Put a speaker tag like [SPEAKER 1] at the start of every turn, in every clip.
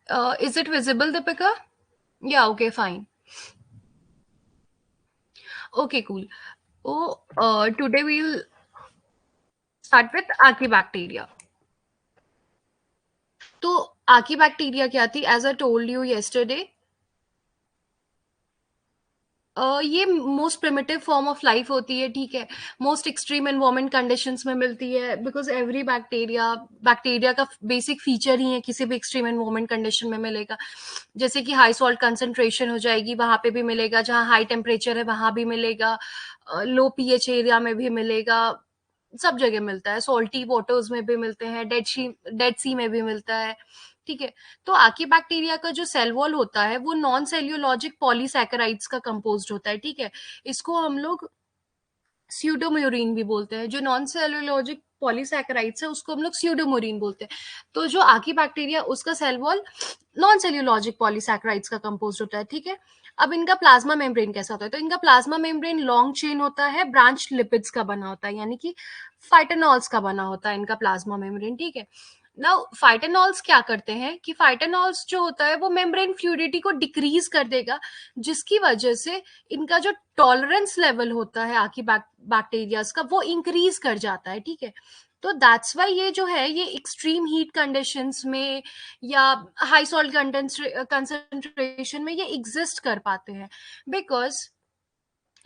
[SPEAKER 1] Is it visible, Deepika? Yeah, okay, fine. Okay, cool. So, today we'll start with Archibacteria. तो Archibacteria क्या थी? As I told you yesterday, ये most primitive form of life होती है, ठीक है। Most extreme environment conditions में मिलती है, बिकॉज एवरी बैक्टीरिया का बेसिक फीचर ही है किसी भी एक्सट्रीम एनवायरमेंट कंडीशन में मिलेगा। जैसे कि हाई सॉल्ट कंसंट्रेशन हो जाएगी, वहां पे भी मिलेगा, जहाँ हाई टेम्परेचर है वहां भी मिलेगा, लो पीएच एरिया में भी मिलेगा, सब जगह मिलता है। सॉल्टी वाटर्स में भी मिलते हैं, डेड सी में भी मिलता है, ठीक है। तो आर्कीबैक्टीरिया का जो सेल वॉल होता है वो नॉन सेल्यूलॉजिक पॉलीसैकेराइड्स का कंपोज्ड होता है, ठीक है। इसको हम लोग स्यूडोम्यूरिन भी बोलते हैं। जो नॉन सेल्यूलॉजिक पॉलीसैकेराइड्स है उसको हम लोग स्यूडोम्यूरिन बोलते हैं। तो जो आर्कीबैक्टीरिया उसका सेल वॉल नॉन सेल्यूलॉजिक पॉलीसैकेराइड्स का कंपोज्ड होता है, ठीक है। अब इनका प्लाज्मा मेम्ब्रेन कैसा होता है? तो इनका प्लाज्मा मेम्ब्रेन लॉन्ग चेन होता है, ब्रांच लिपिड्स का बना होता है, यानी कि फाइटेनॉल्स का बना होता है इनका प्लाज्मा मेम्ब्रेन, ठीक है। नाउ फाइटेनॉल्स क्या करते हैं कि फाइटेनॉल्स जो होता है वो मेम्ब्रेन फ्लूइडिटी को डिक्रीज कर देगा, जिसकी वजह से इनका जो टॉलरेंस लेवल होता है आकी बैक्टीरियाज का वो इंक्रीज कर जाता है, ठीक है। तो दैट्स वाई ये जो है ये एक्सट्रीम हीट कंडीशंस में या हाई सॉल्ट कंसंट्रेशन में ये एग्जिस्ट कर पाते हैं, बिकॉज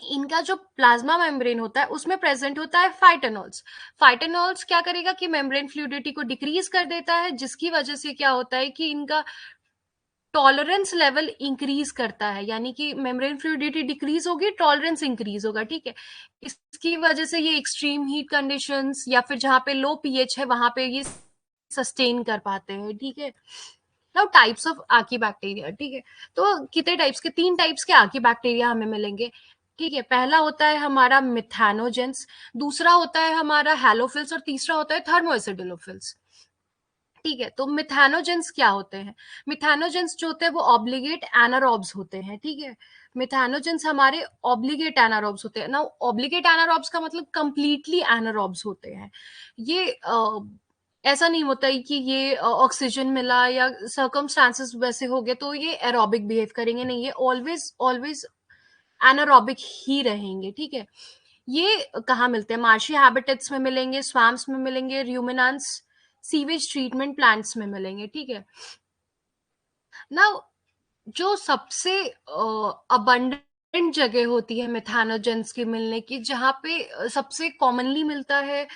[SPEAKER 1] इनका जो प्लाज्मा मेम्ब्रेन होता है उसमें प्रेजेंट होता है फाइटेनॉल्स। फाइटेनॉल्स क्या करेगा कि मेम्ब्रेन फ्लूइडिटी को डिक्रीज कर देता है, जिसकी वजह से क्या होता है कि इनका टॉलरेंस लेवल इंक्रीज करता है, यानी कि मेम्ब्रेन फ्लूइडिटी डिक्रीज होगी, टॉलरेंस इंक्रीज होगा, ठीक है। इसकी वजह से ये एक्सट्रीम हीट कंडीशंस या फिर जहां पे लो पीएच है वहां पे ये सस्टेन कर पाते हैं, ठीक है। Now types of Archie bacteria, ठीक है। तो कितने टाइप्स के? 3 टाइप्स के आर्की बैक्टीरिया हमें मिलेंगे, ठीक है। पहला होता है हमारा मिथानोजेंस, दूसरा होता है हमारा हैलोफिल्स और तीसरा होता है थर्मोएसिडोफिल्स, ठीक है। तो मिथानोजेंस क्या होते हैं? मिथानोजेंस जो होते हैं वो ऑब्लिगेट एनारोब्स होते हैं, ठीक है। मिथानोजेंस हमारे ऑब्लिगेट एनारोब्स होते हैं ना। ऑब्लिगेट एनारोब्स का मतलब कंप्लीटली एनारोब्स होते हैं। ये ऐसा नहीं होता है कि ये ऑक्सीजन मिला या सर्कमस्टांसेस वैसे हो गए तो ये एरोबिक बिहेव करेंगे, नहीं, ये ऑलवेज ऑलवेज एनारोबिक ही रहेंगे, ठीक है। ये कहाँ मिलते हैं? मार्शी हैबिटेट्स में मिलेंगे, स्वैम्प्स में मिलेंगे, र्यूमिनेंट्स, सीवेज ट्रीटमेंट प्लांट्स में मिलेंगे, ठीक है ना। जो सबसे अबंडेंट जगह होती है मिथानोजेंस की मिलने की, जहां पे सबसे कॉमनली मिलता है,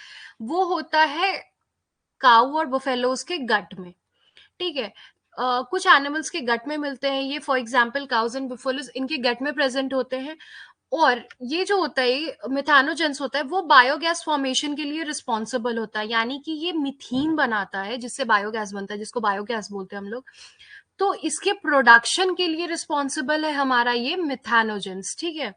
[SPEAKER 1] वो होता है काऊ और बुफेलोज के गट में, ठीक है। कुछ एनिमल्स के गट में मिलते हैं ये, for example cause and buffaloes इनके गट में प्रेजेंट होते हैं। और ये जो होता है मिथानोजेंस होता है वो बायोगैस फॉर्मेशन के लिए रिस्पॉन्सिबल होता है, यानी कि ये मिथीन बनाता है जिससे बायोगैस बनता है, जिसको बायोगैस बोलते हैं हम लोग। तो इसके प्रोडक्शन के लिए रिस्पॉन्सिबल है हमारा ये मिथानोजेंस, ठीक है।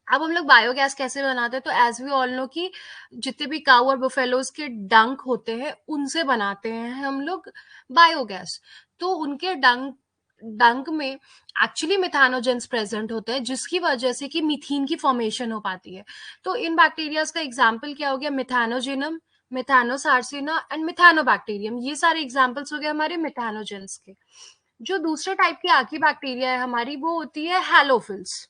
[SPEAKER 1] अब हम लोग बायोगैस कैसे बनाते हैं? तो एज वी ऑल नो कि जितने भी काऊ और बुफेलोज के डंक होते हैं उनसे बनाते हैं हम लोग बायोगैस। तो उनके डंक डंक में एक्चुअली मिथानोजेंस प्रेजेंट होते हैं, जिसकी वजह से कि मीथेन की फॉर्मेशन हो पाती है। तो इन बैक्टीरियाज का एग्जाम्पल क्या हो गया? मिथानोजिनम, मिथानोसार्सिना एंड मिथानोबैक्टीरियम, ये सारे एग्जाम्पल्स हो गए हमारे मिथानोजेंस के। जो दूसरे टाइप की आर्की बैक्टीरिया है हमारी वो होती है हैलोफिल्स,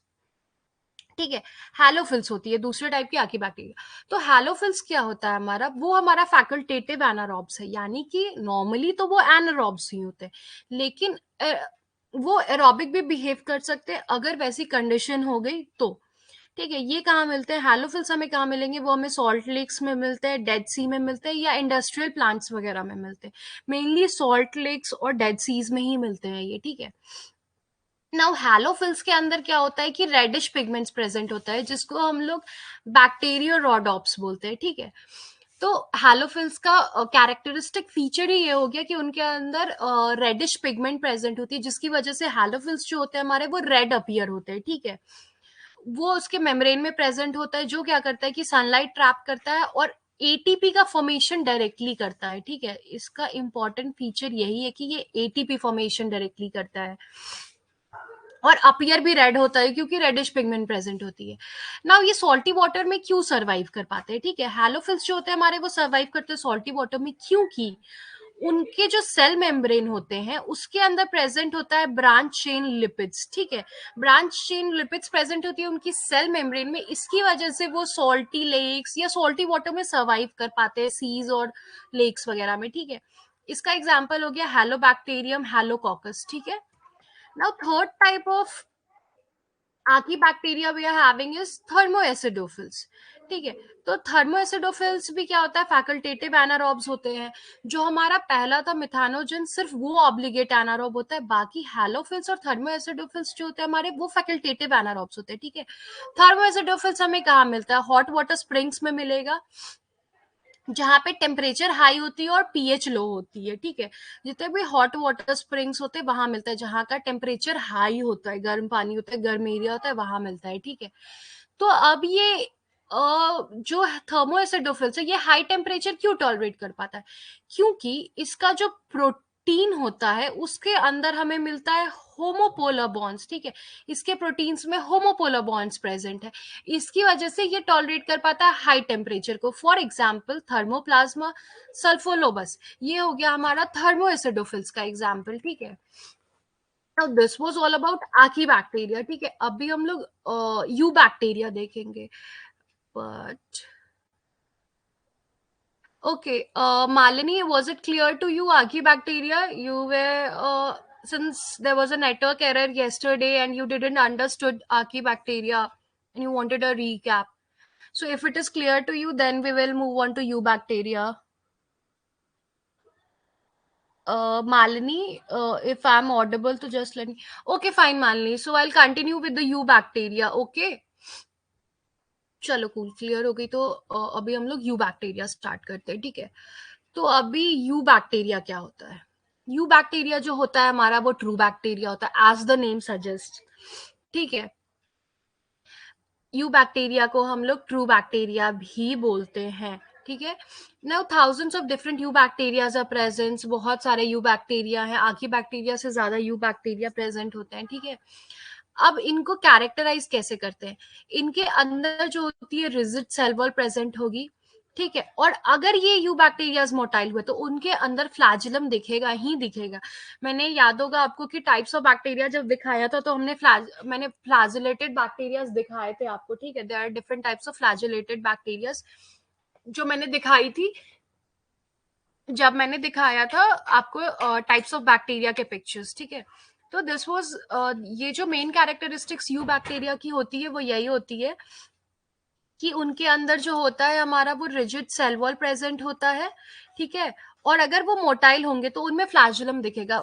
[SPEAKER 1] ठीक है। हैलोफिल्स होती है दूसरे टाइप की आर्की बैक्टीरिया। तो हैलोफिल्स क्या होता है हमारा? वो हमारा फैकल्टेटिव एनारोब्स है, यानी कि नॉर्मली तो वो एनारोब्स ही होते हैं, लेकिन वो एरोबिक भी बिहेव कर सकते हैं अगर वैसी कंडीशन हो गई तो, ठीक है। ये कहाँ मिलते हैं हैलोफिल्स? हमें कहाँ मिलेंगे? वो हमें सॉल्ट लेक्स में मिलते हैं, डेड सी में मिलते हैं, या इंडस्ट्रियल प्लांट्स वगैरह में मिलते हैं। मेनली सॉल्ट लेक्स और डेड सीज में ही मिलते हैं ये, ठीक है। नाउ हैलोफिल्स के अंदर क्या होता है कि रेडिश पिगमेंट्स प्रेजेंट होता है, जिसको हम लोग बैक्टीरिया रॉडॉप्स बोलते हैं, ठीक है। तो हैलोफिल्स का कैरेक्टरिस्टिक फीचर ही ये हो गया कि उनके अंदर रेडिश पिगमेंट प्रेजेंट होती है, जिसकी वजह से हैलोफिल्स जो होते हैं हमारे वो रेड अपीयर होते हैं, ठीक है। वो उसके मेम्ब्रेन में प्रेजेंट होता है, जो क्या करता है कि सनलाइट ट्रैप करता है और एटीपी का फॉर्मेशन डायरेक्टली करता है, ठीक है। इसका इंपॉर्टेंट फीचर यही है कि ये एटीपी फॉर्मेशन डायरेक्टली करता है और अपीयर भी रेड होता है क्योंकि रेडिश पिगमेंट प्रेजेंट होती है। नाउ ये सॉल्टी वाटर में क्यों सरवाइव कर पाते हैं? ठीक है, हैलोफिल्स जो होते हैं हमारे वो सरवाइव करते हैं सॉल्टी वाटर में, क्योंकि उनके जो सेल मेम्ब्रेन होते हैं उसके अंदर प्रेजेंट होता है ब्रांच चेन लिपिड्स, ठीक है। ब्रांच चेन लिपिड्स प्रेजेंट होती है उनकी सेल मेम्ब्रेन में, इसकी वजह से वो सॉल्टी लेक्स या सॉल्टी वाटर में सर्वाइव कर पाते हैं, सीज और लेक्स वगैरह में, ठीक है। इसका एग्जाम्पल हो गया हेलोबैक्टीरियम, हेलोकॉकस, ठीक है। Now third type of archaebacteria we are having is thermoacidophiles, ठीक है। तो थर्मोएसिडोफिल्स भी क्या होता है, फैकल्टेटिव एनारोब्स होते हैं। जो हमारा पहला था मिथानोजन, सिर्फ वो ऑब्लिगेट एनारोब होता है, बाकी हैलोफिल्स और थर्मोएसिडोफिल्स जो होते हैं हमारे, वो फैकल्टेटिव एनारोब्स होते हैं, ठीक है। थर्मोएसिडोफिल्स हमें कहाँ मिलता है, हॉट वाटर स्प्रिंग्स में मिलेगा, जहां पे टेम्परेचर हाई होती है और पीएच लो होती है, ठीक है। जितने भी हॉट वाटर स्प्रिंग्स होते हैं वहां मिलता है, जहां का टेम्परेचर हाई होता है, गर्म पानी होता है, गर्म एरिया होता है, वहां मिलता है, ठीक है। तो अब ये जो थर्मोएसिडोफिल्स है ये हाई टेम्परेचर क्यों टॉलरेट कर पाता है, क्योंकि इसका जो प्रोटीन होता है उसके अंदर हमें मिलता है होमोपोलर बॉन्ड्स, ठीक है। इसके प्रोटीन्स में होमोपोलर बॉन्ड्स प्रेजेंट है, इसकी वजह से ये टॉलरेट कर पाता है हाई टेम्परेचर को। फॉर एग्जाम्पल थर्मोप्लाज्मा सल्फोलोबस, ये हो गया हमारा थर्मोएसिडोफिल्स का एग्जाम्पल, ठीक है। Now this was all about Archie bacteria, ठीक है। अभी हम लोग यू बैक्टीरिया देखेंगे, but okay, Malini, was it clear to you Archie bacteria? You were since there was a network error yesterday and you didn't understood archaea bacteria and you wanted a recap. So if it is clear to you, then we will move on to eubacteria. Malini, if I'm audible, to just let me. Okay, fine, Malini. So I'll continue with the eubacteria. Okay. चलो cool, clear हो गई। तो अभी हम लोग you bacteria start करते हैं, ठीक है। तो अभी यू बैक्टीरिया क्या होता है, यू बैक्टीरिया जो होता है हमारा वो ट्रू बैक्टीरिया होता है, एज द नेम सजेस्ट, ठीक है। यू बैक्टीरिया को हम लोग ट्रू बैक्टीरिया भी बोलते हैं, ठीक है। Now thousands of different eubacterias are present, बहुत सारे यू बैक्टीरिया हैं, आर्की बैक्टीरिया से ज्यादा यू बैक्टीरिया प्रेजेंट होते हैं, ठीक है। अब इनको कैरेक्टराइज कैसे करते हैं, इनके अंदर जो होती है रिजिड सेल वॉल प्रेजेंट होगी, ठीक है। और अगर ये यू बैक्टीरियाज मोटाइल हुए तो उनके अंदर फ्लैजिलम दिखेगा ही दिखेगा। मैंने याद होगा आपको कि टाइप्स ऑफ बैक्टीरिया जब दिखाया था तो मैंने फ्लैजिलेटेड बैक्टीरियाज दिखाए थे आपको, ठीक है। There are different types of flagellated bacterias जो मैंने दिखाई थी जब मैंने दिखाया था आपको टाइप्स ऑफ बैक्टीरिया के पिक्चर्स, ठीक है। तो दिस वाज ये जो मेन कैरेक्टरिस्टिक्स यू बैक्टीरिया की होती है वो यही होती है कि उनके अंदर जो होता है हमारा वो रिजिड सेल वॉल प्रेजेंट होता है, ठीक है। और अगर वो मोटाइल होंगे तो उनमें फ्लैजुलम दिखेगा।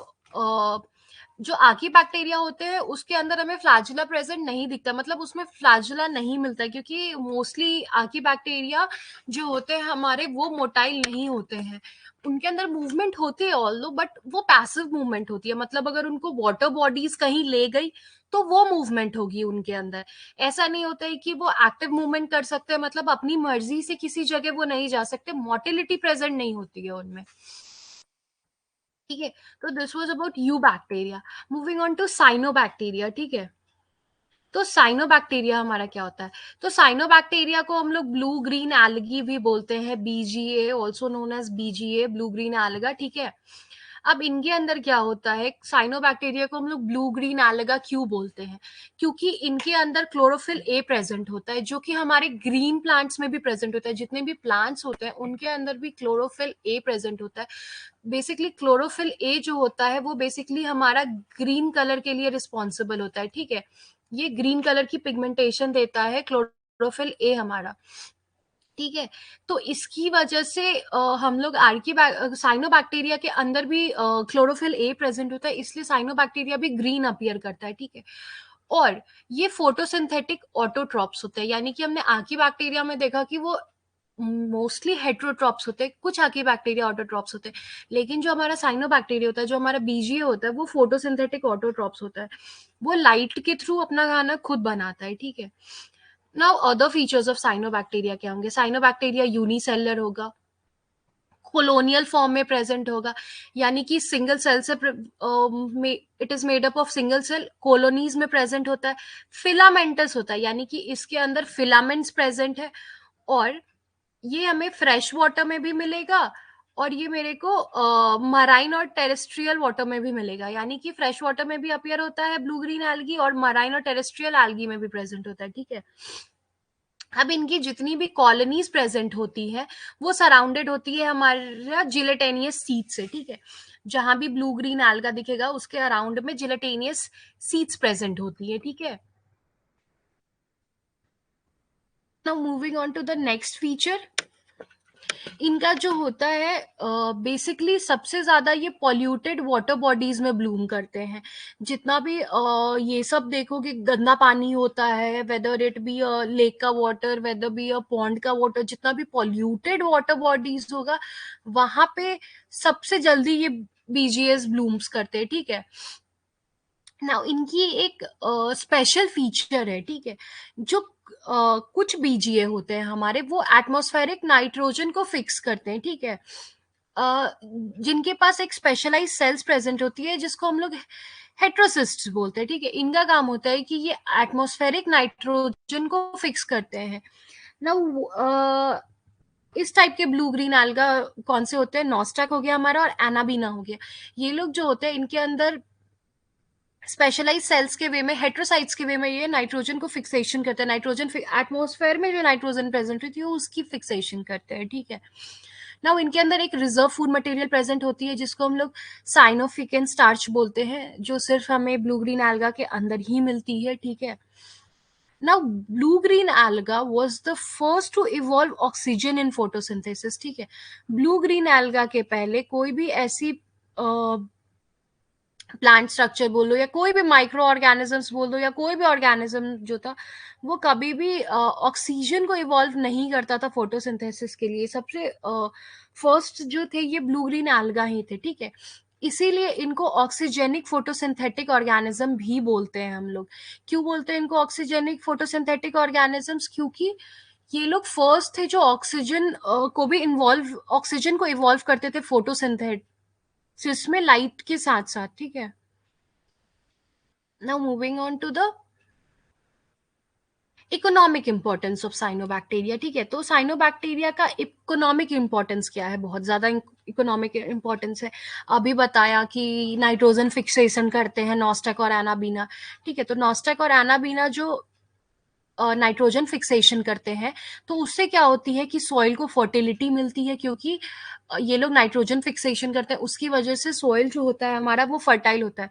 [SPEAKER 1] जो आर्की बैक्टीरिया होते हैं उसके अंदर हमें फ्लैजुला प्रेजेंट नहीं दिखता, मतलब उसमें फ्लैजुला नहीं मिलता, क्योंकि मोस्टली आर्की बैक्टीरिया जो होते हैं हमारे वो मोटाइल नहीं होते हैं। उनके अंदर मूवमेंट होती है ऑल दो, बट वो पैसिव मूवमेंट होती है, मतलब अगर उनको वाटर बॉडीज कहीं ले गई तो वो मूवमेंट होगी उनके अंदर। ऐसा नहीं होता है कि वो एक्टिव मूवमेंट कर सकते हैं, मतलब अपनी मर्जी से किसी जगह वो नहीं जा सकते, मोटिलिटी प्रेजेंट नहीं होती है उनमें, ठीक है। तो this was about eubacteria. Moving on to cyanobacteria, ठीक है। तो साइनोबैक्टीरिया हमारा क्या होता है, तो साइनोबैक्टीरिया को हम लोग ब्लू ग्रीन एल्गी भी बोलते हैं, BGA also known as BGA, blue green alga, ठीक है। अब इनके अंदर क्या होता है, साइनोबैक्टीरिया को हम लोग ब्लू ग्रीन एल्गा क्यों बोलते हैं, क्योंकि इनके अंदर क्लोरोफिल ए प्रेजेंट होता है, जो कि हमारे ग्रीन प्लांट्स में भी प्रेजेंट होता है। जितने भी प्लांट्स होते हैं उनके अंदर भी क्लोरोफिल ए प्रेजेंट होता है। बेसिकली क्लोरोफिल ए जो होता है वो बेसिकली हमारा ग्रीन कलर के लिए रिस्पॉन्सिबल होता है, ठीक है। ये ग्रीन कलर की पिगमेंटेशन देता है क्लोरोफिल ए हमारा, ठीक है। तो इसकी वजह से हम लोग साइनोबैक्टीरिया के अंदर भी क्लोरोफिल ए प्रेजेंट होता है, इसलिए साइनोबैक्टीरिया भी ग्रीन अपीयर करता है, ठीक है। और ये फोटोसिंथेटिक ऑटोट्रॉप्स होते हैं, यानी कि हमने आर्की बैक्टीरिया में देखा कि वो मोस्टली हेट्रोट्रॉप्स होते हैं, कुछ आर्की बैक्टीरिया ऑटोट्रॉप्स होते हैं, लेकिन जो हमारा साइनोबैक्टीरिया होता है, जो हमारा बीजीए होता है, वो फोटोसिंथेटिक ऑटोट्रॉप्स होता है, वो लाइट के थ्रू अपना खाना खुद बनाता है, ठीक है। Now other features of cyanobacteria क्या होंगे, साइनोबैक्टीरिया यूनिसेलुलर होगा, कोलोनियल फॉर्म में प्रेजेंट होगा, यानी कि सिंगल सेल से it is made up of single cell, colonies में प्रेजेंट होता है, फिलामेंटस होता है, यानी कि इसके अंदर फिलामेंट्स प्रेजेंट है, और ये हमें फ्रेश वाटर में भी मिलेगा और ये मेरे को मराइन और टेरेस्ट्रियल वाटर में भी मिलेगा, यानी कि फ्रेश वाटर में भी अपीयर होता है ब्लू ग्रीन एल्गी और मराइन और टेरेस्ट्रियल एल्गी में भी प्रेजेंट होता है, ठीक है। अब इनकी जितनी भी कॉलोनीज प्रेजेंट होती है वो सराउंडेड होती है हमारा जिलेटेनियस सीड से, ठीक है। जहां भी ब्लू ग्रीन एल्गा दिखेगा उसके अराउंड में जिलेटेनियस सीड्स प्रेजेंट होती है, ठीक है। Now moving on to the next feature, इनका जो होता है बेसिकली सबसे ज्यादा ये पॉल्यूटेड वाटर बॉडीज में ब्लूम करते हैं। जितना भी ये सब देखो कि गंदा पानी होता है, वेदर इट बी लेक का वाटर, वेदर बी पॉन्ड का वाटर, जितना भी पॉल्यूटेड वाटर बॉडीज होगा वहां पे सबसे जल्दी ये बीजीएस ब्लूम्स करते हैं, ठीक है। ना इनकी एक स्पेशल फीचर है, ठीक है। जो कुछ बीजीए होते हैं हमारे, वो एटमॉस्फेरिक नाइट्रोजन को फिक्स करते हैं, ठीक है। जिनके पास एक स्पेशलाइज सेल्स प्रेजेंट होती है जिसको हम लोग हेट्रोसिस्ट्स बोलते हैं, ठीक है। इनका काम होता है कि ये एटमॉस्फेरिक नाइट्रोजन को फिक्स करते हैं ना। इस टाइप के ब्लू ग्रीन alga कौन से होते हैं, नॉस्टैक हो गया हमारा और एनाबीना हो गया। ये लोग जो होते हैं इनके अंदर स्पेशलाइज सेल्स के वे में, हेट्रोसाइट्स के वे में ये नाइट्रोजन को फिक्सेशन करते हैं, नाइट्रोजन एटमॉस्फेयर में जो नाइट्रोजन प्रेजेंट होती है उसकी फिक्सेशन करते हैं, ठीक है। नाउ इनके अंदर एक रिजर्व फूड मटेरियल प्रेजेंट होती है जिसको हम लोग साइनोफिकन स्टार्च बोलते हैं, जो सिर्फ हमें ब्लू ग्रीन alga के अंदर ही मिलती है, ठीक है। Now blue green alga was the first to evolve oxygen in photosynthesis, ठीक है। ब्लू ग्रीन alga के पहले कोई भी ऐसी प्लांट स्ट्रक्चर बोल दो या कोई भी माइक्रो ऑर्गेनिजम्स बोल दो या कोई भी ऑर्गेनिज्म जो था वो कभी भी ऑक्सीजन को इवॉल्व नहीं करता था फोटोसिंथेसिस के लिए। सबसे फर्स्ट जो थे ये ब्लू ग्रीन alga ही थे, ठीक है। इसीलिए इनको ऑक्सीजेनिक फोटोसिंथेटिक ऑर्गेनिज्म भी बोलते हैं हम लोग। क्यों बोलते हैं इनको ऑक्सीजेनिक फोटोसिंथेटिक ऑर्गेनिजम्स? क्योंकि ये लोग फर्स्ट थे जो ऑक्सीजन को भी इन्वॉल्व, ऑक्सीजन को इवॉल्व करते थे फोटोसिंथेसिस में लाइट के साथ साथ, ठीक है। Now moving on to the economic importance of cyanobacteria, ठीक है। तो साइनोबैक्टीरिया का इकोनॉमिक इंपॉर्टेंस क्या है? बहुत ज्यादा इकोनॉमिक इंपॉर्टेंस है। अभी बताया कि नाइट्रोजन फिक्सेशन करते हैं नॉस्टेक और एनाबीना, ठीक है। तो नॉस्टेक और एनाबीना जो नाइट्रोजन फिक्सेशन करते हैं तो उससे क्या होती है कि सॉइल को फर्टिलिटी मिलती है, क्योंकि ये लोग नाइट्रोजन फिक्सेशन करते हैं उसकी वजह से सॉइल जो होता है हमारा वो फर्टाइल होता है।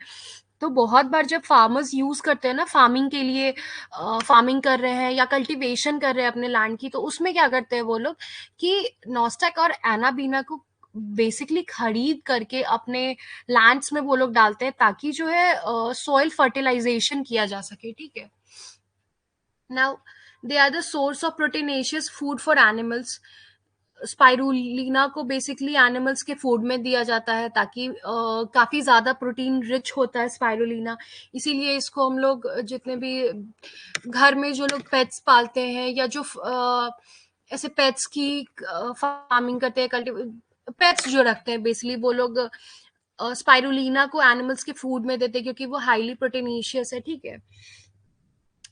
[SPEAKER 1] तो बहुत बार जब फार्मर्स यूज करते हैं ना फार्मिंग के लिए, फार्मिंग कर रहे हैं या कल्टीवेशन कर रहे हैं अपने लैंड की, तो उसमें क्या करते हैं वो लोग कि नॉस्टेक और एनाबीना को बेसिकली खरीद करके अपने लैंड्स में वो लोग डालते हैं ताकि जो है सॉइल फर्टिलाइजेशन किया जा सके, ठीक है। Now, they are the source of proteinaceous food for animals. Spirulina को बेसिकली एनिमल्स के फूड में दिया जाता है ताकि काफी ज्यादा प्रोटीन रिच होता है स्पाइरुलिना। इसीलिए इसको हम लोग जितने भी घर में जो लोग पेट्स पालते हैं या जो ऐसे पेट्स की फार्मिंग करते हैं, पेट्स जो रखते हैं बेसिकली वो लोग स्पाइरुलिना को एनिमल्स के फूड में देते हैं क्योंकि वो हाईली प्रोटीनिशियस है, ठीक है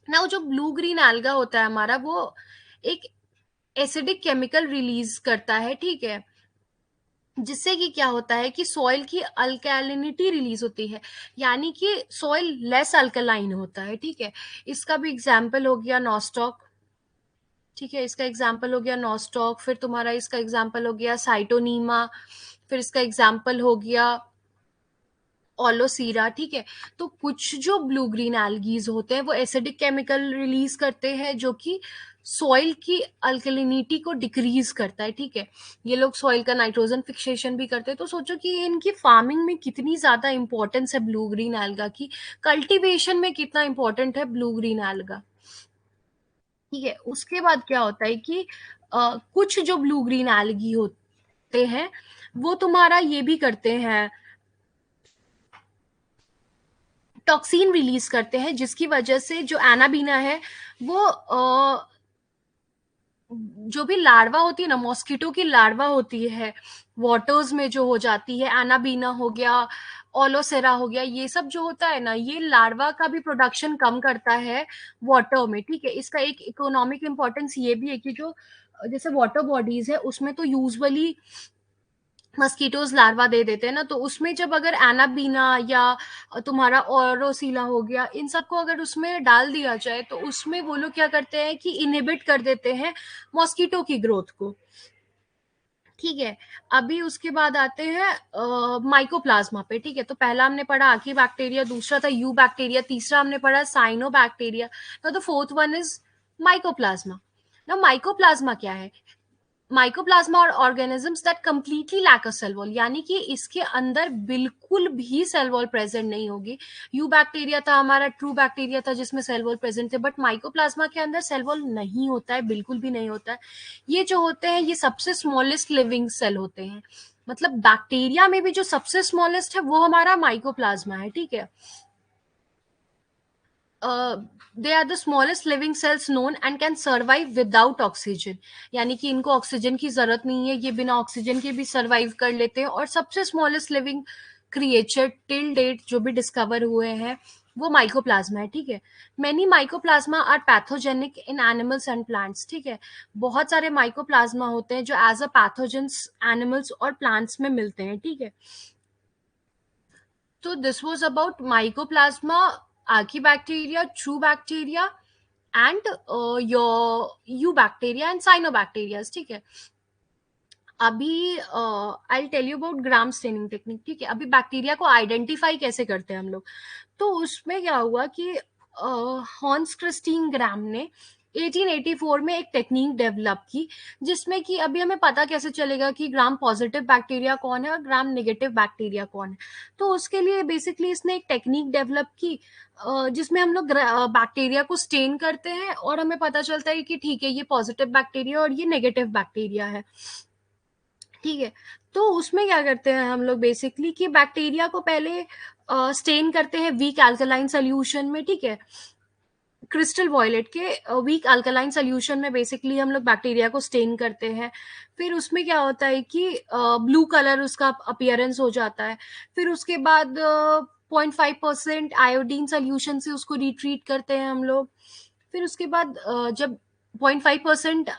[SPEAKER 1] ना। जो ब्लू ग्रीन alga होता है हमारा वो एक एसिडिक केमिकल रिलीज करता है, ठीक है। जिससे कि क्या होता है कि सॉइल की अल्कैलिनिटी रिलीज होती है, यानी कि सॉइल लेस अल्कलाइन होता है, ठीक है। इसका भी एग्जाम्पल हो गया नॉस्टॉक, ठीक है। इसका एग्जाम्पल हो गया नॉस्टॉक, फिर तुम्हारा इसका एग्जाम्पल हो गया साइटोनीमा, फिर इसका एग्जाम्पल हो गया ओलोसीरा, ठीक है। तो कुछ जो ब्लू ग्रीन एल्गीज होते हैं वो एसिडिक केमिकल रिलीज करते हैं जो कि सॉइल की अल्कलिनिटी को डिक्रीज करता है, ठीक है। ये लोग सॉइल का नाइट्रोजन फिक्सेशन भी करते हैं। तो सोचो कि इनकी फार्मिंग में कितनी ज्यादा इंपॉर्टेंस है ब्लू ग्रीन एल्गा की, कल्टीवेशन में कितना इंपॉर्टेंट है ब्लू ग्रीन एल्गा, ठीक है। उसके बाद क्या होता है कि कुछ जो ब्लू ग्रीन एल्गी होते हैं वो तुम्हारा ये भी करते हैं, टॉक्सिन रिलीज करते हैं जिसकी वजह से जो एनाबीना है वो जो भी लार्वा होती है ना, मॉस्किटो की लार्वा होती है वाटर्स में जो हो जाती है, एनाबीना हो गया, ओलोसेरा हो गया, ये सब जो होता है ना ये लार्वा का भी प्रोडक्शन कम करता है वाटर में, ठीक है। इसका एक इकोनॉमिक इंपॉर्टेंस ये भी है कि जो जैसे वाटर बॉडीज है उसमें तो यूजुअली मस्कीटोज लार्वा दे देते हैं ना, तो उसमें जब अगर एनाबीना या तुम्हारा ओरोसीला हो गया, इन सबको अगर उसमें डाल दिया जाए तो उसमें वो लोग क्या करते हैं कि इनहिबिट कर देते हैं मॉस्किटो की ग्रोथ को। ठीक है, अभी उसके बाद आते हैं माइकोप्लाज्मा पे। ठीक है, तो पहला हमने पढ़ा आर्की बैक्टीरिया, दूसरा था यू बैक्टीरिया, तीसरा हमने पढ़ा साइनो बैक्टीरिया। तो फोर्थ वन इज माइकोप्लाज्मा। ना माइकोप्लाज्मा क्या है? माइकोप्लाज्मा और organisms that completely lack a cell wall, यानी कि इसके अंदर बिल्कुल भी सेल वॉल प्रेजेंट नहीं होगी। यू बैक्टीरिया था हमारा, ट्रू बैक्टीरिया था जिसमें सेल वॉल प्रेजेंट थे, बट माइकोप्लाज्मा के अंदर सेल वॉल नहीं होता है, बिल्कुल भी नहीं होता है। ये जो होते हैं ये सबसे स्मॉलेस्ट लिविंग सेल होते हैं, मतलब बैक्टीरिया में भी जो सबसे स्मॉलेस्ट है वो हमारा माइकोप्लाज्मा है। ठीक है, they are the smallest living cells known and can survive without oxygen, यानी कि इनको ऑक्सीजन की जरूरत नहीं है, ये बिना ऑक्सीजन के भी सर्वाइव कर लेते हैं। और सबसे smallest living creature till date जो भी डिस्कवर हुए हैं वो माइकोप्लाज्मा है। ठीक है, many mycoplasma are pathogenic in animals and plants. ठीक है, बहुत सारे माइकोप्लाज्मा होते हैं जो एज अ पैथोजेंस एनिमल्स और प्लांट्स में मिलते हैं। ठीक है, तो this was about mycoplasma, archaebacteria, true bacteria and your eubacteria and cyanobacterias. ठीक है, अभी I tell you about Gram staining technique. ठीक है, अभी बैक्टीरिया को आइडेंटिफाई कैसे करते हैं हम लोग। तो उसमें क्या हुआ कि हॉन्स क्रिस्टीन ग्राम ने 1884 में एक टेक्निक डेवलप की, जिसमें कि अभी हमें पता कैसे चलेगा कि ग्राम पॉजिटिव बैक्टीरिया कौन है और ग्राम नेगेटिव बैक्टीरिया कौन है। तो उसके लिए बेसिकली इसने एक टेक्निक डेवलप की जिसमें हम लोग बैक्टीरिया को स्टेन करते हैं और हमें पता चलता है कि ठीक है ये पॉजिटिव बैक्टीरिया और ये नेगेटिव बैक्टीरिया है। ठीक है, तो उसमें क्या करते हैं हम लोग बेसिकली कि बैक्टीरिया को पहले स्टेन करते हैं वीक अल्कलाइन सोल्यूशन में। ठीक है, क्रिस्टल वॉयलेट के वीक अल्कलाइन सोल्यूशन में बेसिकली हम लोग बैक्टीरिया को स्टेन करते हैं। फिर उसमें क्या होता है कि ब्लू कलर उसका अपीयरेंस हो जाता है। फिर उसके बाद 0.5% आयोडीन सोल्यूशन से उसको रिट्रीट करते हैं हम लोग। फिर उसके बाद जब 0.5%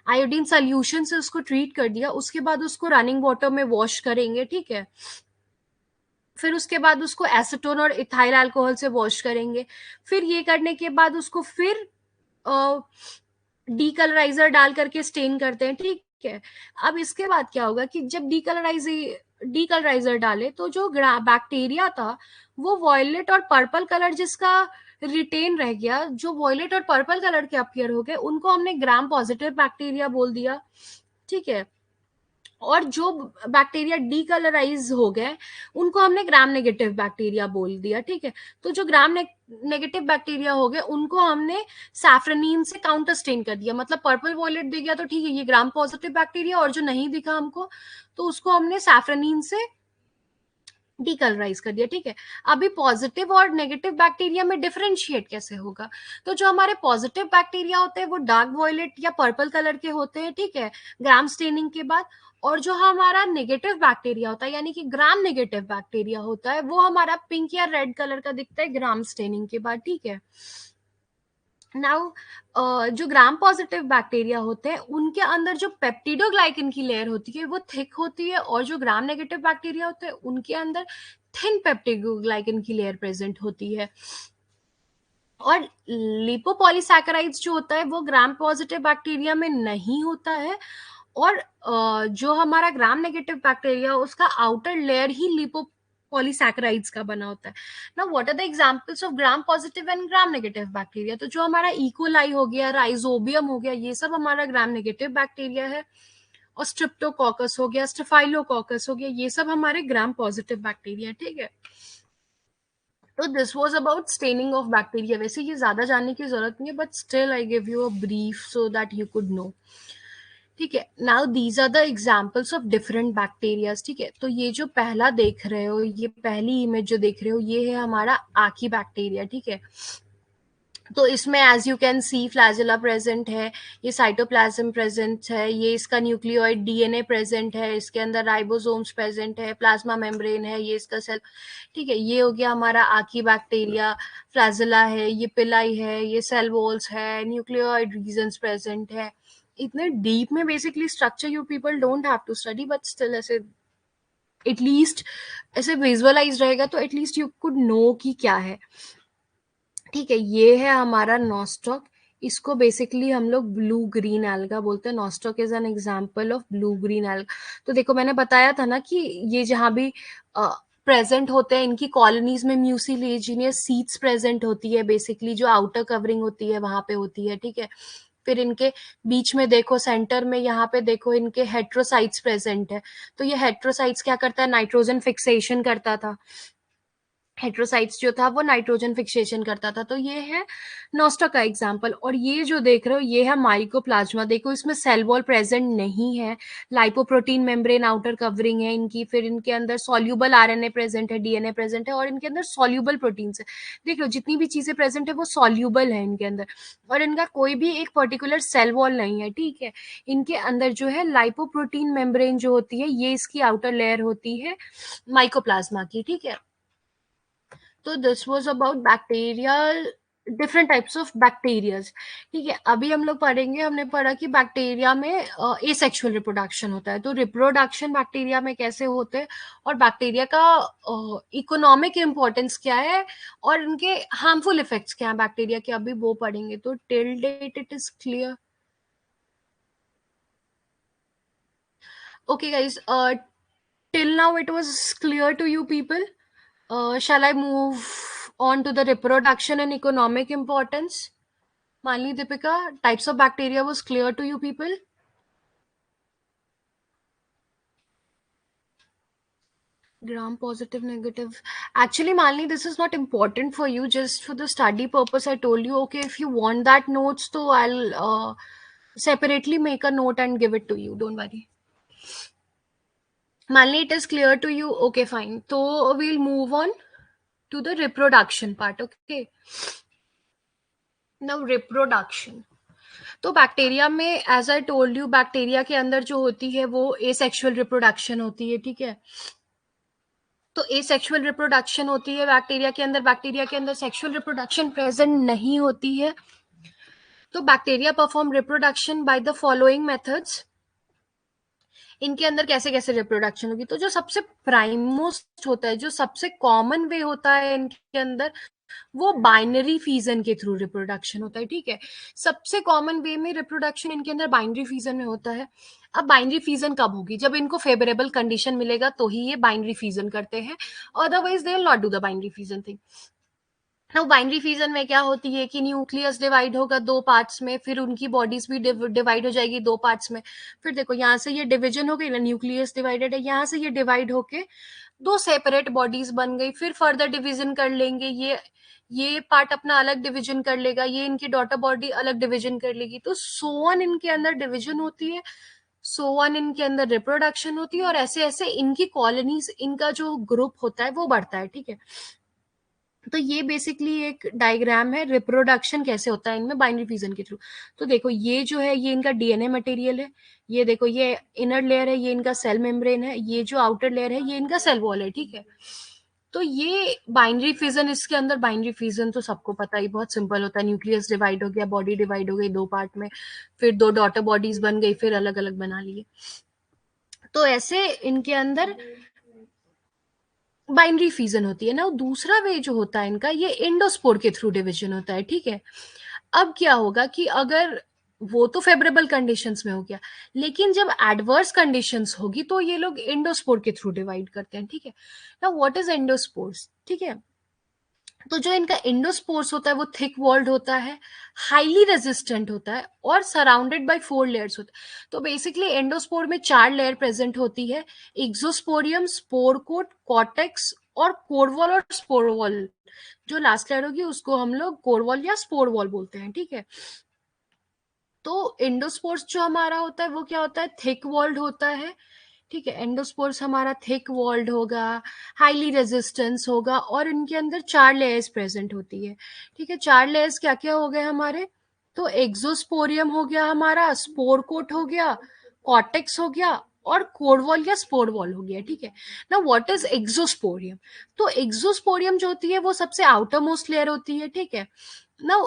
[SPEAKER 1] आयोडीन सोल्यूशन से उसको ट्रीट कर दिया, उसके बाद उसको रनिंग वाटर में वॉश करेंगे। ठीक है, फिर उसके बाद उसको एसीटोन और इथाइल अल्कोहल से वॉश करेंगे। फिर ये करने के बाद उसको फिर डीकलराइजर डाल करके स्टेन करते हैं। ठीक है, अब इसके बाद क्या होगा कि जब डीकलराइजर डाले तो जो बैक्टीरिया था वो वॉयलेट और पर्पल कलर जिसका रिटेन रह गया, जो वॉयलेट और पर्पल कलर के अपीयर हो गए, उनको हमने ग्राम पॉजिटिव बैक्टीरिया बोल दिया। ठीक है, और जो बैक्टीरिया डीकलराइज हो गए उनको हमने ग्राम नेगेटिव बैक्टीरिया बोल दिया। ठीक है, तो जो ग्राम नेगेटिव बैक्टीरिया हो गए उनको हमने सैफ्रनीन से काउंटर स्टेन कर दिया, मतलब पर्पल वॉयलेट दे गया तो ठीक है ये ग्राम पॉजिटिव बैक्टीरिया, और जो नहीं दिखा हमको तो उसको हमने सैफ्रनीन से डीकलराइज कर दिया। ठीक है, अभी पॉजिटिव और नेगेटिव बैक्टीरिया में डिफरेंशिएट कैसे होगा। तो जो हमारे पॉजिटिव बैक्टीरिया होते हैं वो डार्क वॉयलेट या पर्पल कलर के होते हैं। ठीक है, ग्राम स्टेनिंग के बाद। और जो हमारा नेगेटिव बैक्टीरिया होता है यानी कि ग्राम नेगेटिव बैक्टीरिया होता है वो हमारा पिंक या रेड कलर का दिखता है ग्राम स्टेनिंग के बाद। ठीक है, नाउ जो ग्राम पॉजिटिव बैक्टीरिया होते हैं उनके अंदर जो पेप्टिडोग्लाइकन की लेयर होती है वो थिक होती है, और जो ग्राम नेगेटिव बैक्टीरिया होते हैं उनके अंदर थिन पेप्टिडोग्लाइकन की लेयर प्रेजेंट होती है। और लिपोपॉलीसैकेराइड्स जो होता है वो ग्राम पॉजिटिव बैक्टीरिया में नहीं होता है, और जो हमारा ग्राम नेगेटिव बैक्टीरिया उसका आउटर लेयर ही लिपोपॉलीसैकेराइड्स का बना होता है। ना what are the examples of gram positive and gram negative bacteria. तो जो हमारा इकोलाई हो गया, राइजोबियम हो गया, ये सब हमारा ग्राम नेगेटिव बैक्टीरिया है। और स्ट्रिप्टोकोकस हो गया, स्टेफाइलोकोकस हो गया, ये सब हमारे ग्राम पॉजिटिव बैक्टीरिया। ठीक है, तो this was about staining of bacteria. वैसे ये ज्यादा जानने की जरूरत नहीं है, but still I give you a brief so that you could know. ठीक है, now these are the examples of different bacterias. ठीक है, तो ये जो पहला देख रहे हो, ये पहली इमेज जो देख रहे हो, ये है हमारा आकी बैक्टीरिया। ठीक है, तो इसमें as you can see flagella present है, ये साइटोप्लाज्म प्रेजेंट है, ये इसका न्यूक्लियोइड डीएनए प्रेजेंट है, इसके अंदर राइबोसोम्स प्रेजेंट है, प्लाज्मा मेम्ब्रेन है, ये इसका सेल। ठीक है, ये हो गया हमारा आकी बैक्टीरिया। फ्लैजेला है, ये पिलाई है, ये सेल वॉल्स है, न्यूक्लियोइड रीजन्स प्रेजेंट है। इतने डीप में basically structure you people don't have to study, but still ऐसे एटलीस्ट ऐसे विजुअलाइज रहेगा तो एटलीस्ट यू कुड नो कि क्या है। ठीक है, ये है हमारा नॉस्टॉक। इसको बेसिकली हम लोग ब्लू ग्रीन एल्गा बोलते हैं। Nostoc is an example of blue green alga. तो देखो मैंने बताया था ना कि ये जहां भी प्रेजेंट होते हैं, इनकी कॉलोनीज में म्यूसिलेजिनियस सीड्स प्रेजेंट होती है, बेसिकली जो आउटर कवरिंग होती है वहां पे होती है। ठीक है, फिर इनके बीच में देखो, सेंटर में यहाँ पे देखो इनके हेट्रोसाइट्स प्रेजेंट है। तो ये हेट्रोसाइट्स क्या करता है, नाइट्रोजन फिक्सेशन करता था। हेट्रोसाइट्स जो था वो नाइट्रोजन फिक्सेशन करता था। तो ये है नोस्टा का एग्जाम्पल। और ये जो देख रहे हो ये है माइकोप्लाज्मा। देखो इसमें सेल वॉल प्रेजेंट नहीं है, लाइपोप्रोटीन मेम्ब्रेन आउटर कवरिंग है इनकी, फिर इनके अंदर सॉल्यूबल आरएनए प्रेजेंट है, डीएनए प्रेजेंट है, और इनके अंदर सॉल्यूबल प्रोटीन्स है। देख लो जितनी भी चीजें प्रेजेंट है वो सॉल्यूबल है इनके अंदर, और इनका कोई भी एक पर्टिकुलर सेल वॉल नहीं है। ठीक है, इनके अंदर जो है लाइपोप्रोटीन मेम्ब्रेन जो होती है ये इसकी आउटर लेयर होती है माइकोप्लाज्मा की। ठीक है, तो this was about bacteria, different types of bacterias. ठीक है, अभी हम लोग पढ़ेंगे, हमने पढ़ा कि बैक्टीरिया में एसेक्सुअल रिप्रोडक्शन होता है। तो रिप्रोडक्शन बैक्टीरिया में कैसे होते हैं, और बैक्टीरिया का इकोनॉमिक इम्पोर्टेंस क्या है, और इनके हार्मफुल इफेक्ट्स क्या है बैक्टीरिया के, अभी वो पढ़ेंगे। तो till date it is clear. Okay guys, till now it was clear to you people. Shall I move on to the reproduction and economic importance? Malini, Deepika, types of bacteria was clear to you people? Gram positive, negative. Actually, Malini, this is not important for you, just for the study purpose. I told you, okay, if you want that notes, so I'll separately make a note and give it to you. Don't worry. Malini, it is clear to you? Okay, fine. So we'll move on to the reproduction part. Okay. Now reproduction. तो bacteria में as I told you, bacteria के अंदर जो होती है वो asexual reproduction होती है। ठीक है, तो एसेक्सुअल रिप्रोडक्शन होती है बैक्टीरिया के अंदर। बैक्टीरिया के अंदर सेक्सुअल रिप्रोडक्शन प्रेजेंट नहीं होती है। तो bacteria perform reproduction by the following methods. इनके अंदर कैसे कैसे रिप्रोडक्शन होगी, तो जो सबसे प्राइमोस्ट होता है, जो सबसे कॉमन वे होता है इनके अंदर, वो बाइनरी फीजन के थ्रू रिप्रोडक्शन होता है। ठीक है, सबसे कॉमन वे में रिप्रोडक्शन इनके अंदर बाइनरी फीजन में होता है। अब बाइनरी फीजन कब होगी, जब इनको फेवरेबल कंडीशन मिलेगा तो ही ये बाइनरी फीजन करते हैं, otherwise they will not do the binary fission thing. Now binary fission में क्या होती है कि न्यूक्लियस डिवाइड होगा दो पार्ट्स में, फिर उनकी बॉडीज भी डिवाइड हो जाएगी दो पार्ट्स में। फिर देखो यहाँ से ये डिवीजन हो गई ना, न्यूक्लियस डिवाइडेड है, यहाँ से ये डिवाइड होके दो सेपरेट बॉडीज बन गई। फिर फर्दर डिवीजन कर लेंगे, ये पार्ट अपना अलग डिवीजन कर लेगा, ये इनकी डॉटर बॉडी अलग डिवीजन कर लेगी। तो सोवन इनके अंदर डिवीजन होती है, सोवन इनके अंदर रिप्रोडक्शन होती है, और ऐसे ऐसे इनकी कॉलोनीज, इनका जो ग्रुप होता है वो बढ़ता है। ठीक है, तो ये बेसिकली एक डायग्राम है रिप्रोडक्शन कैसे होता है इनमें बाइनरी फ्यूजन के थ्रू। तो देखो ये जो है ये इनका डीएनए मटेरियल है, ये देखो ये इनर लेयर है, ये इनका सेल मेम्ब्रेन है, ये जो आउटर लेयर है ये इनका सेल वॉल है। ठीक है, तो ये बाइनरी फ्यूजन, इसके अंदर बाइनरी फ्यूजन तो सबको पता ही, बहुत सिंपल होता है। न्यूक्लियस डिवाइड हो गया, बॉडी डिवाइड हो गई दो पार्ट में, फिर दो डॉटर बॉडीज बन गई, फिर अलग अलग बना लिए। तो ऐसे इनके अंदर बाइनरी फ्यूजन होती है ना। दूसरा वे जो होता है इनका, ये एंडोस्पोर के थ्रू डिवीजन होता है। ठीक है, अब क्या होगा कि अगर वो तो फेवरेबल कंडीशंस में हो गया, लेकिन जब एडवर्स कंडीशंस होगी तो ये लोग एंडोस्पोर के थ्रू डिवाइड करते हैं। ठीक है, ना व्हाट इज एंडोस्पोर्स। ठीक है, तो जो इनका एंडोस्पोर्स होता है वो थिक वॉल्ड होता है, हाईली रेजिस्टेंट होता है, और सराउंडेड बाय 4 लेयर्स होता है। तो बेसिकली एंडोस्पोर में 4 लेयर प्रेजेंट होती है, एक्सोस्पोरियम, स्पोर कोट, कॉर्टेक्स और कोर वॉल और स्पोर वॉल। जो लास्ट लेयर होगी उसको हम लोग कोर वॉल या स्पोर वॉल बोलते हैं। ठीक है, तो एंडोस्पोर्स जो हमारा होता है वो क्या होता है, थिक वॉल्ड होता है। ठीक है, एंडोस्पोर्स हमारा थिक वॉल्ड होगा, हाईली रेजिस्टेंस होगा, और इनके अंदर 4 लेयर्स प्रेजेंट होती है। ठीक है, 4 लेयर्स क्या क्या हो गए हमारे, तो एक्सोस्पोरियम हो गया हमारा, स्पोर कोट हो गया, कॉर्टेक्स हो गया, और कोर वॉल या स्पोर वॉल हो गया। ठीक है, ना व्हाट इज एक्सोस्पोरियम। तो एक्सोस्पोरियम जो होती है वो सबसे आउटर मोस्ट लेयर होती है। ठीक है, ना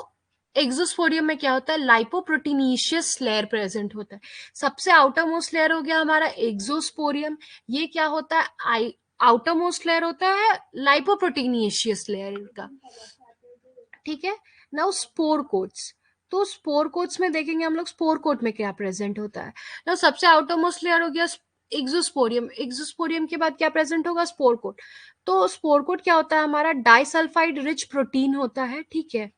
[SPEAKER 1] एक्सोस्पोरियम में क्या होता है, लाइपोप्रोटीनिशियस लेयर प्रेजेंट होता है। सबसे आउटर मोस्ट लेयर हो गया हमारा एक्सोस्पोरियम। ये क्या होता है, आउटर मोस्ट लेयर होता है लाइपोप्रोटीनिशियस लेयर का, ठीक है। नाउ स्पोर कोट्स, तो स्पोर कोट्स में देखेंगे हम लोग स्पोर कोट में क्या प्रेजेंट होता है। नाउ सबसे आउटर मोस्ट लेयर हो गया एक्सोस्पोरियम, एक्सोस्पोरियम के बाद क्या प्रेजेंट होगा, स्पोर कोट। तो स्पोर कोट क्या होता है, हमारा डाइसल्फाइड रिच प्रोटीन होता है, ठीक है।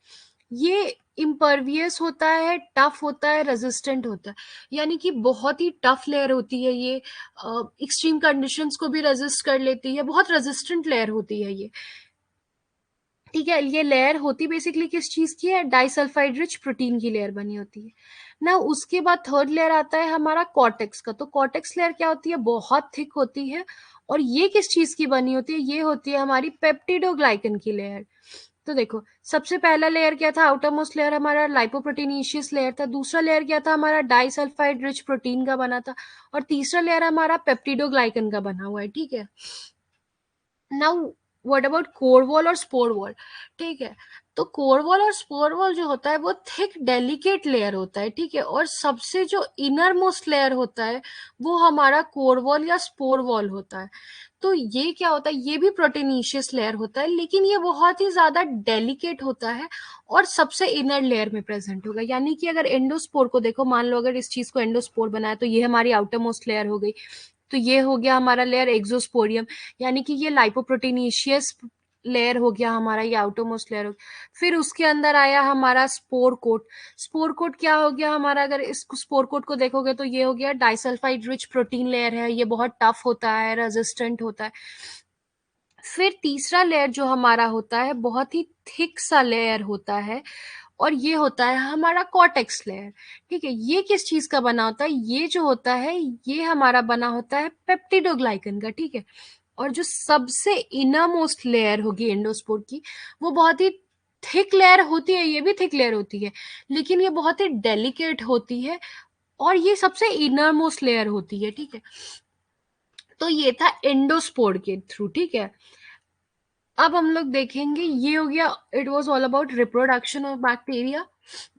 [SPEAKER 1] ये इम्पर्वियस होता है, टफ होता है, रेजिस्टेंट होता है, यानी कि बहुत ही टफ लेयर होती है ये, एक्सट्रीम कंडीशंस को भी रेजिस्ट कर लेती है, बहुत रेजिस्टेंट लेयर होती है ये, ठीक है। ये लेयर होती बेसिकली किस चीज की है, डाइसल्फाइड रिच प्रोटीन की लेयर बनी होती है ना। उसके बाद थर्ड लेयर आता है हमारा कॉर्टेक्स का। तो कॉर्टेक्स लेयर क्या होती है, बहुत थिक होती है, और ये किस चीज की बनी होती है, ये होती है हमारी पेप्टिडोग्लाइकन की लेयर। तो देखो सबसे पहला लेयर क्या था, आउटर मोस्ट लेयर हमारा लाइपोप्रोटीनिशियस लेयर था, दूसरा लेयर क्या था हमारा, डाइसल्फाइड रिच प्रोटीन का बना था, और तीसरा लेयर हमारा पेप्टिडोग्लाइकन का बना हुआ है, ठीक है। Now what about core wall और स्पोर वॉल, ठीक है। तो कोर वॉल और स्पोर वॉल जो होता है वो थिक डेलिकेट लेयर होता है, ठीक है। और सबसे जो इनर मोस्ट लेयर होता है वो हमारा कोर वॉल या स्पोर वॉल होता है। तो ये क्या होता है, ये भी प्रोटीनिशियस लेयर होता है, लेकिन ये बहुत ही ज्यादा डेलिकेट होता है और सबसे इनर लेयर में प्रेजेंट होगा। यानी कि अगर एंडोस्पोर को देखो, मान लो अगर इस चीज को एंडोस्पोर बनाया तो ये हमारी आउटर मोस्ट लेयर हो गई। तो ये हो गया हमारा लेयर एक्सोस्पोरियम, यानी कि ये लाइपोप्रोटीनिशियस लेयर हो गया हमारा, ये आउटरमोस्ट लेयर हो गया। फिर उसके अंदर आया हमारा स्पोर कोट। स्पोर कोट क्या हो गया हमारा, अगर इस स्पोर कोट को देखोगे तो ये हो गया डाइसल्फाइड रिच प्रोटीन लेयर है, ये बहुत टफ होता है, रेजिस्टेंट होता है। फिर तीसरा लेयर जो हमारा होता है बहुत ही थिक सा लेयर होता है, और ये होता है हमारा कॉर्टेक्स लेयर, ठीक है। ये किस चीज का बना होता है, ये जो होता है ये हमारा बना होता है पेप्टिडोग्लाइकन का, ठीक है। और जो सबसे इनर मोस्ट लेयर होगी एंडोस्पोर की, वो बहुत ही थिक लेयर होती है, ये भी थिक लेयर होती है, लेकिन ये बहुत ही डेलिकेट होती है, और ये सबसे इनर मोस्ट लेयर होती है, ठीक है। तो ये था एंडोस्पोर के थ्रू, ठीक है। अब हम लोग देखेंगे, ये हो गया, it was all about reproduction of bacteria.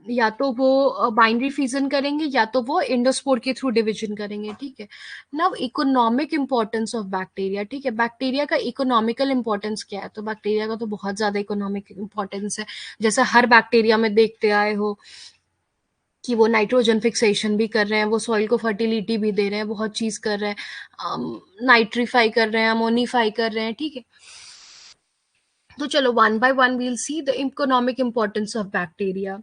[SPEAKER 1] या तो वो बाइनरी फ्यूजन करेंगे या तो वो एंडोस्पोर के थ्रू डिवीजन करेंगे, ठीक है। Now economic importance of bacteria, ठीक है। बैक्टीरिया का इकोनॉमिकल इंपॉर्टेंस क्या है, तो बैक्टीरिया का तो बहुत ज्यादा इकोनॉमिक इंपॉर्टेंस है। जैसे हर बैक्टीरिया में देखते आए हो कि वो नाइट्रोजन फिक्सेशन भी कर रहे हैं, वो सॉइल को फर्टिलिटी भी दे रहे हैं, बहुत चीज कर रहे हैं, नाइट्रीफाई कर रहे हैं, अमोनीफाई कर रहे हैं, ठीक है। तो चलो one by one we'll see the economic importance of bacteria.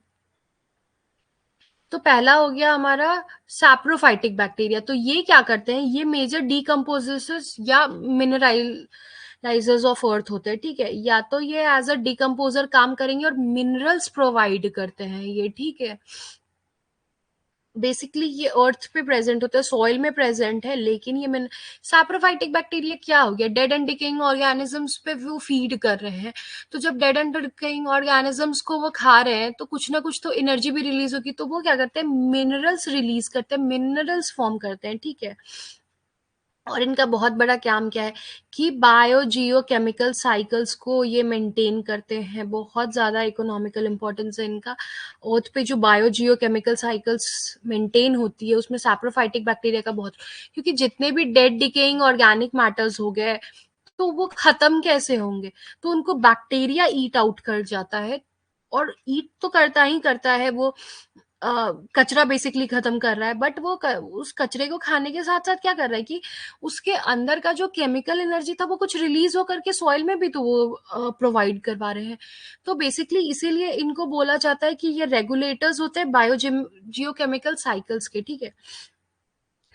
[SPEAKER 1] तो पहला हो गया हमारा सैप्रोफाइटिक बैक्टीरिया। तो ये क्या करते हैं, ये मेजर डीकम्पोजर्स या मिनरलाइजर्स ऑफ अर्थ होते हैं, ठीक है। या तो ये एज अ डीकम्पोजर काम करेंगे और मिनरल्स प्रोवाइड करते हैं ये, ठीक है। बेसिकली ये अर्थ पे प्रेजेंट होता है, सॉइल में प्रेजेंट है, लेकिन ये सैप्रोफाइटिक बैक्टीरिया क्या हो गया, डेड एंड डिकेइंग ऑर्गेनिजम्स पे वो फीड कर रहे हैं। तो जब डेड एंड डिकेइंग ऑर्गेनिजम्स को वो खा रहे हैं तो कुछ ना कुछ तो एनर्जी भी रिलीज होगी, तो वो क्या करते हैं, मिनरल्स रिलीज करते हैं, मिनरल्स फॉर्म करते हैं, ठीक है। और इनका बहुत बड़ा काम क्या है कि बायो जियो केमिकल साइकिल्स को ये मेंटेन करते हैं, बहुत ज्यादा इकोनॉमिकल इंपॉर्टेंस है इनका। अर्थ पे जो बायो जियो केमिकल साइकिल्स मेंटेन होती है उसमें सैप्रोफाइटिक बैक्टीरिया का बहुत, क्योंकि जितने भी डेड डिकेइंग ऑर्गेनिक मैटर्स हो गए तो वो खत्म कैसे होंगे, तो उनको बैक्टीरिया ईट आउट कर जाता है। और ईट तो करता ही करता है वो, कचरा बेसिकली खत्म कर रहा है, बट वो उस कचरे को खाने के साथ साथ क्या कर रहा है कि उसके अंदर का जो केमिकल एनर्जी था वो कुछ रिलीज होकर के सॉइल में भी तो वो प्रोवाइड करवा रहे हैं। तो बेसिकली इसीलिए इनको बोला जाता है कि ये रेगुलेटर्स होते हैं बायो जियोकेमिकल साइकिल्स के, ठीक है।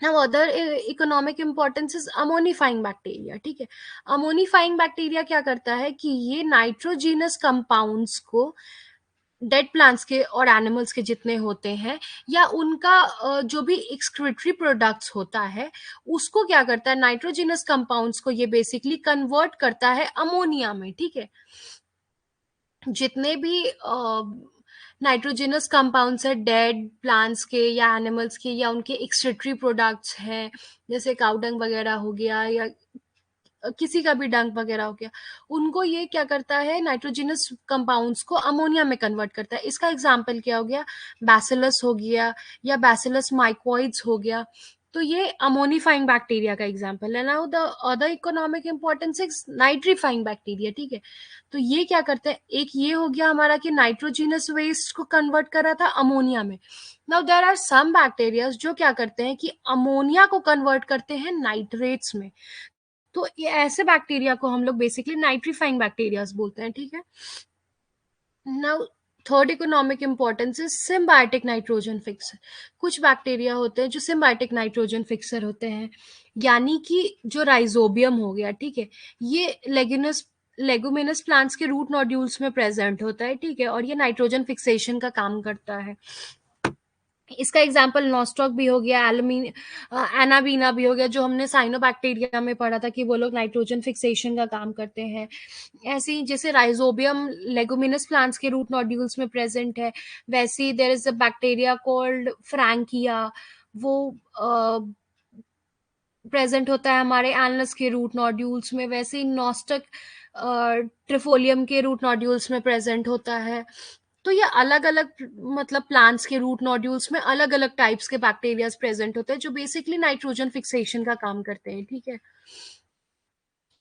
[SPEAKER 1] Now other economic importance is ammonifying bacteria, ठीक है। अमोनिफाइंग बैक्टीरिया क्या करता है कि ये नाइट्रोजीनस कंपाउंड्स को डेड प्लांट्स के और एनिमल्स के जितने होते हैं या उनका जो भी एक्सक्रीटरी प्रोडक्ट्स होता है उसको क्या करता है, नाइट्रोजिनस कंपाउंड्स को ये बेसिकली कन्वर्ट करता है अमोनिया में, ठीक है। जितने भी नाइट्रोजिनस कंपाउंड्स है डेड प्लांट्स के या एनिमल्स के या उनके एक्सक्रीटरी प्रोडक्ट्स हैं, जैसे काउडंग वगैरह हो गया या किसी का भी डंक वगैरह हो गया, उनको ये क्या करता है, नाइट्रोजनस कंपाउंड्स को अमोनिया में कन्वर्ट करता है। इसका एग्जाम्पल क्या हो गया, बैसिलस हो गया या बैसिलस माइकोइड्स हो गया। तो ये अमोनिफाइंग बैक्टीरिया का एग्जाम्पल है। Now the other economic importance is nitrifying bacteria, ठीक है। तो ये क्या करते हैं, एक ये हो गया हमारा कि नाइट्रोजिनस वेस्ट को कन्वर्ट कर रहा था अमोनिया में। Now there are some bacteria जो क्या करते हैं कि अमोनिया को कन्वर्ट करते हैं नाइट्रेट्स में। तो ये ऐसे बैक्टीरिया को हम लोग बेसिकली नाइट्रीफाइंग बैक्टीरियाज बोलते हैं, ठीक है। Now third economic importance is symbiotic nitrogen fixer. कुछ बैक्टीरिया होते हैं जो सिम्बायोटिक नाइट्रोजन फिक्सर होते हैं, यानी कि जो राइजोबियम हो गया, ठीक है, ये लेगुमिनस प्लांट्स के रूट नोड्यूल्स में प्रेजेंट होता है, ठीक है, और ये नाइट्रोजन फिक्सेशन का काम करता है। इसका एग्जाम्पल नॉस्टॉक भी हो गया, एनाबीना भी हो गया, जो हमने साइनोबैक्टीरिया में पढ़ा था कि वो लोग नाइट्रोजन फिक्सेशन का काम करते हैं। ऐसे ही जैसे राइजोबियम लेगुमिनस प्लांट्स के रूट नोड्यूल्स में प्रेजेंट है, वैसे ही there is a bacteria called frankia, वो प्रेजेंट होता है हमारे एनलस के रूट नोड्यूल्स में। वैसे ही नॉस्टक ट्रिफोलियम के रूट नोड्यूल्स में प्रेजेंट होता है। तो ये अलग अलग मतलब प्लांट्स के रूट नोड्यूल्स में अलग अलग टाइप्स के बैक्टीरियाज प्रेजेंट होते हैं जो बेसिकली नाइट्रोजन फिक्सेशन का काम करते हैं, ठीक है।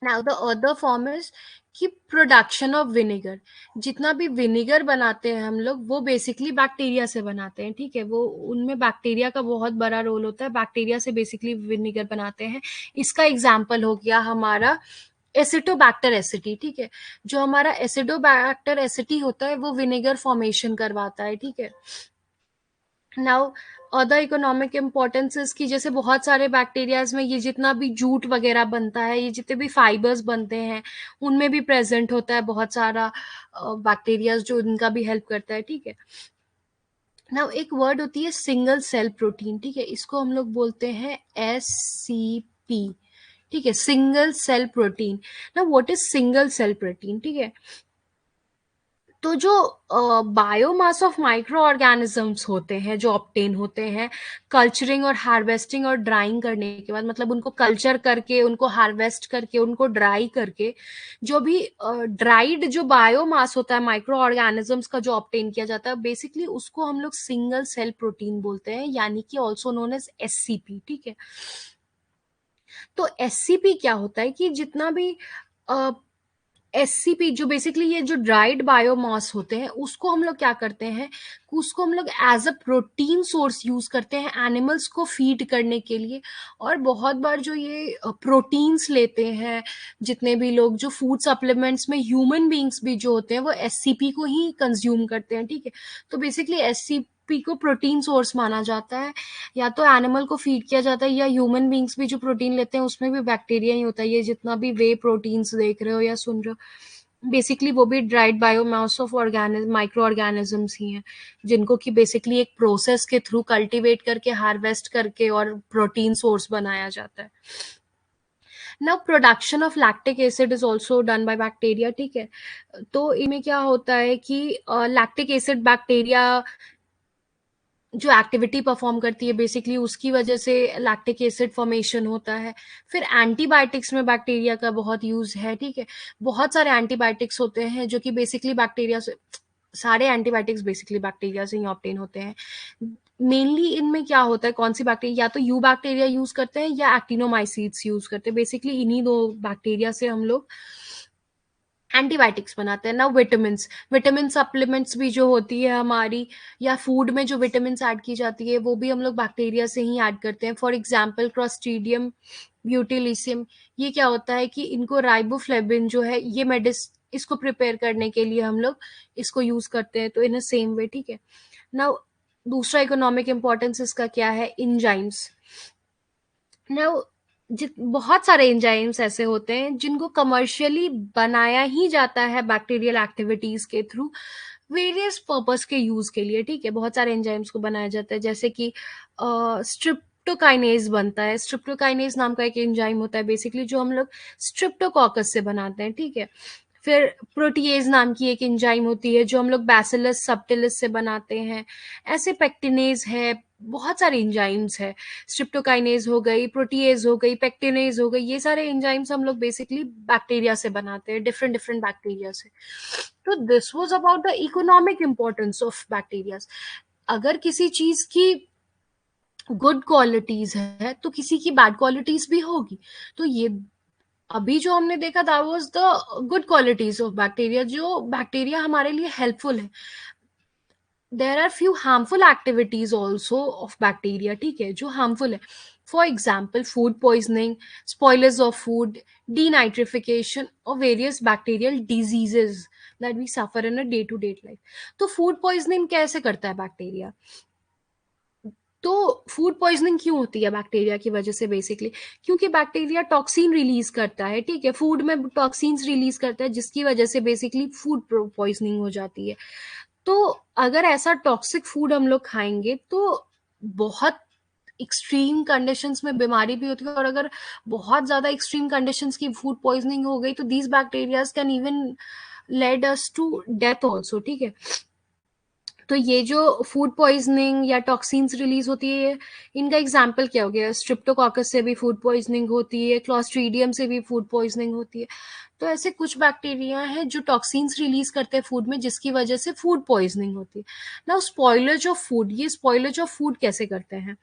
[SPEAKER 1] Now the other form is कि प्रोडक्शन ऑफ विनेगर। जितना भी विनेगर बनाते हैं हम लोग वो बेसिकली बैक्टीरिया से बनाते हैं, ठीक है। वो उनमें बैक्टीरिया का बहुत बड़ा रोल होता है, बैक्टीरिया से बेसिकली विनेगर बनाते हैं। इसका एग्जाम्पल हो गया हमारा एसिटोबैक्टर एसिटी, ठीक है। जो हमारा एसिडोबैक्टर एसिटी होता है वो विनेगर फॉर्मेशन करवाता है, ठीक है। नाउ अदर इकोनॉमिक इम्पोर्टेंसेस की, जैसे बहुत सारे बैक्टीरियाज में ये जितना भी जूट वगैरह बनता है, ये जितने भी फाइबर्स बनते हैं, उनमें भी प्रेजेंट होता है बहुत सारा बैक्टीरियाज जो इनका भी हेल्प करता है, ठीक है। नाउ एक वर्ड होती है सिंगल सेल प्रोटीन, ठीक है, इसको हम लोग बोलते हैं SCP, ठीक है, सिंगल सेल प्रोटीन। ना what is single cell protein, ठीक है। तो जो बायोमास ऑफ माइक्रो ऑर्गेनिजम्स होते हैं जो ऑब्टेन होते हैं कल्चरिंग और हार्वेस्टिंग और ड्राइंग करने के बाद, मतलब उनको कल्चर करके, उनको हार्वेस्ट करके, उनको ड्राई करके, जो भी ड्राइड जो बायोमास होता है माइक्रो ऑर्गेनिजम्स का जो ऑब्टेन किया जाता है, बेसिकली उसको हम लोग सिंगल सेल प्रोटीन बोलते हैं, यानी कि ऑल्सो नोन एज SCP, ठीक है। तो SCP क्या होता है कि जितना भी SCP जो बेसिकली ये जो ड्राइड बायोमास होते हैं उसको हम लोग क्या करते हैं, उसको हम लोग as a protein source use करते हैं एनिमल्स को फीड करने के लिए। और बहुत बार जो ये प्रोटीन्स लेते हैं जितने भी लोग, जो फूड सप्लीमेंट्स में ह्यूमन बींग्स भी जो होते हैं वो SCP को ही कंज्यूम करते हैं, ठीक है। तो बेसिकली SCP को प्रोटीन सोर्स माना जाता है, या तो एनिमल को फीड किया जाता है या ह्यूमन बींग्स भी जो प्रोटीन लेते हैं उसमें भी बैक्टीरिया ही होता है। ये जितना भी वे प्रोटीन्स देख रहे हो या सुन रहे हो, बेसिकली वो भी dried biomass of organism micro organisms ही हैं, जिनको कि बेसिकली एक प्रोसेस के थ्रू कल्टीवेट करके, हार्वेस्ट करके और प्रोटीन सोर्स बनाया जाता है। Now production of lactic acid is also done by bacteria, ठीक है। तो इनमें क्या होता है कि लैक्टिक एसिड बैक्टीरिया जो एक्टिविटी परफॉर्म करती है बेसिकली उसकी वजह से लैक्टिक एसिड फॉर्मेशन होता है। फिर एंटीबायोटिक्स में बैक्टीरिया का बहुत यूज है, ठीक है। बहुत सारे एंटीबायोटिक्स होते हैं जो कि बेसिकली बैक्टीरिया से, सारे एंटीबायोटिक्स बेसिकली बैक्टीरिया से ही ऑब्टेन होते हैं। मेनली इनमें क्या होता है, कौन सी बैक्टीरिया, या तो यू बैक्टीरिया यूज करते हैं या एक्टिनोमाइसीट्स यूज करते हैं। बेसिकली इन्हीं दो बैक्टीरिया से हम लोग एंटीबायोटिक्स बनाते हैं ना। विटामिन सप्लीमेंट्स भी जो होती है हमारी, या फूड में जो विटामिन ऐड की जाती है वो भी हम लोग बैक्टीरिया से ही ऐड करते हैं। फॉर एग्जांपल क्लॉस्ट्रीडियम ब्यूटिलिसियम, ये क्या होता है कि इनको राइबोफ्लेविन जो है ये इसको प्रिपेयर करने के लिए हम लोग इसको यूज करते हैं। तो इन अ सेम वे, ठीक है। नाउ दूसरा इकोनॉमिक इंपॉर्टेंस इसका क्या है, इंजाइम्स। नाउ बहुत सारे एंजाइम्स ऐसे होते हैं जिनको कमर्शियली बनाया ही जाता है बैक्टीरियल एक्टिविटीज के थ्रू वेरियस पर्पस के यूज के लिए, ठीक है। बहुत सारे एंजाइम्स को बनाया जाता है, जैसे कि स्ट्रिप्टोकाइनेज बनता है। स्ट्रिप्टोकाइनेज नाम का एक एंजाइम होता है बेसिकली जो हम लोग स्ट्रिप्टोकॉकस से बनाते हैं, ठीक है। फिर प्रोटीएज नाम की एक एंजाइम होती है जो हम लोग बैसिलस सबटिलिस से बनाते हैं। ऐसे पेक्टिनेज है, बहुत सारे एंजाइम्स है, स्ट्रिप्टोकाइनेज हो गई, प्रोटीएज हो गई, पेक्टिनेज हो गई, ये सारे एंजाइम्स हम लोग बेसिकली बैक्टीरिया से बनाते हैं, डिफरेंट डिफरेंट बैक्टीरिया से। तो this was about the economic importance of bacteria. अगर किसी चीज की गुड क्वालिटीज है तो किसी की बैड क्वालिटीज भी होगी। तो ये अभी जो हमने देखा that was the good qualities of bacteria, जो बैक्टीरिया हमारे लिए हेल्पफुल है। There are few harmful activities also of bacteria, ठीक है, जो हार्मफुल है। For example food poisoning, spoilers of food, denitrification और various bacterial diseases that we suffer in a day to day life. तो food poisoning कैसे करता है bacteria? तो फूड पॉइजनिंग क्यों होती है बैक्टीरिया की वजह से? बेसिकली क्योंकि बैक्टीरिया टॉक्सिन रिलीज करता है, ठीक है, फूड में टॉक्सिन्स रिलीज करता है, जिसकी वजह से बेसिकली फूड पॉइजनिंग हो जाती है। तो अगर ऐसा टॉक्सिक फूड हम लोग खाएंगे तो बहुत एक्सट्रीम कंडीशंस में बीमारी भी होती है, और अगर बहुत ज्यादा एक्सट्रीम कंडीशंस की फूड पॉइजनिंग हो गई तो these bacterias can even lead us to death also, ठीक है। तो ये जो फूड पॉइजनिंग या टॉक्सिन्स रिलीज होती है, इनका एग्जाम्पल क्या हो गया? स्ट्रिप्टोकॉकस से भी फूड पॉइजनिंग होती है, क्लॉस्ट्रीडियम से भी फूड पॉइजनिंग होती है। तो ऐसे कुछ बैक्टीरिया हैं जो टॉक्सिन्स रिलीज करते हैं फूड में, जिसकी वजह से फूड पॉइजनिंग होती है। नाउ स्पॉयलर्स ऑफ फूड, ये स्पॉयलर्स ऑफ फूड कैसे करते हैं?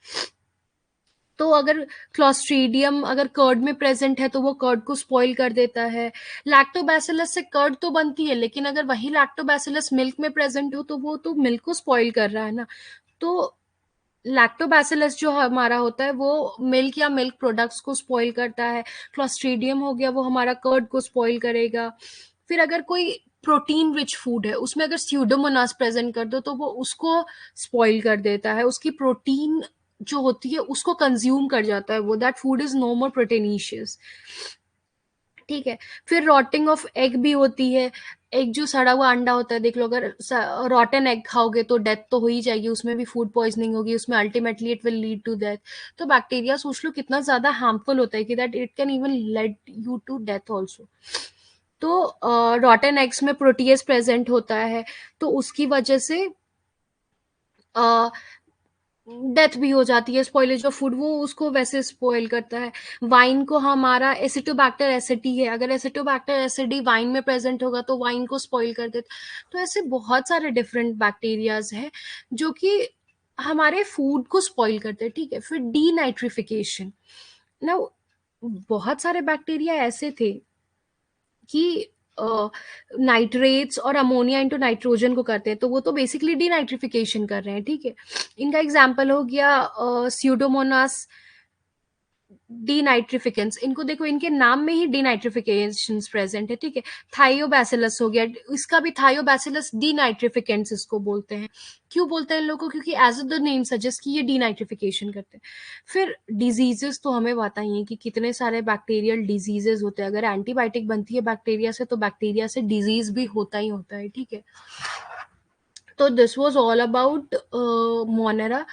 [SPEAKER 1] तो अगर क्लॉस्ट्रीडियम अगर कर्ड में प्रेजेंट है तो वो कर्ड को स्पॉइल कर देता है। लैक्टोबैसिलस से कर्ड तो बनती है, लेकिन अगर वही लैक्टोबैसिलस मिल्क में प्रेजेंट हो तो वो तो मिल्क को स्पॉइल कर रहा है ना। तो लैक्टोबैसिलस जो हमारा होता है वो मिल्क या मिल्क प्रोडक्ट्स को स्पॉइल करता है। क्लॉस्ट्रीडियम हो गया वो हमारा कर्ड को स्पॉइल करेगा। फिर अगर कोई प्रोटीन रिच फूड है उसमें अगर स्यूडोमोनास प्रेजेंट कर दो तो वो उसको स्पॉइल कर देता है, उसकी प्रोटीन जो होती है उसको कंज्यूम कर जाता है वो, that food is no more proteinaceous, ठीक है। फिर रॉटिंग ऑफ एग भी होती है। एग जो सड़ा हुआ अंडा होता है, देख लो, अगर रॉटन एग खाओगे तो डेथ तो हो ही जाएगी, उसमें भी फूड पॉइजनिंग होगी, उसमें ultimately it will lead to death. तो बैक्टीरिया सोच लो कितना ज्यादा हार्मफुल होता है कि that it can even lead you to death also. तो रॉटन एग्स में प्रोटीएज प्रेजेंट होता है, तो उसकी वजह से डेथ भी हो जाती है। स्पॉइलेज ऑफ फूड वो उसको वैसे स्पॉइल करता है। वाइन को हमारा एसिटोबैक्टर एसिडी है, अगर एसिटोबैक्टर एसिडी वाइन में प्रेजेंट होगा तो वाइन को स्पॉइल कर देता। तो ऐसे बहुत सारे डिफरेंट बैक्टीरियाज हैं जो कि हमारे फूड को स्पॉइल करते हैं, ठीक है। फिर डीनाइट्रिफिकेशन, ना बहुत सारे बैक्टीरिया ऐसे थे कि नाइट्रेट्स और अमोनिया इंटू नाइट्रोजन को करते हैं, तो वो तो बेसिकली डीनाइट्रिफिकेशन कर रहे हैं, ठीक है। इनका एग्जाम्पल हो गया स्यूडोमोनास डीनाइट्रिफिकेंस। इनको देखो, इनके नाम में ही डीनाइट्रिफिकेशन प्रेजेंट है, ठीक है। थायोबैसिलस हो गया, इसका भी थायोबैसिलस डीनाइट्रिफिकेंस इसको बोलते हैं। क्यों बोलते हैं इन लोगों को? क्योंकि एज द नेम सजेस्ट कि ये डीनाइट्रिफिकेशन करते हैं। फिर डिजीजेस तो हमें पता ही है कि कितने सारे बैक्टीरियल डिजीजेस होते हैं। अगर एंटीबायोटिक बनती है बैक्टीरिया से तो बैक्टीरिया से डिजीज भी होता ही होता है, ठीक है। तो this was all about monera.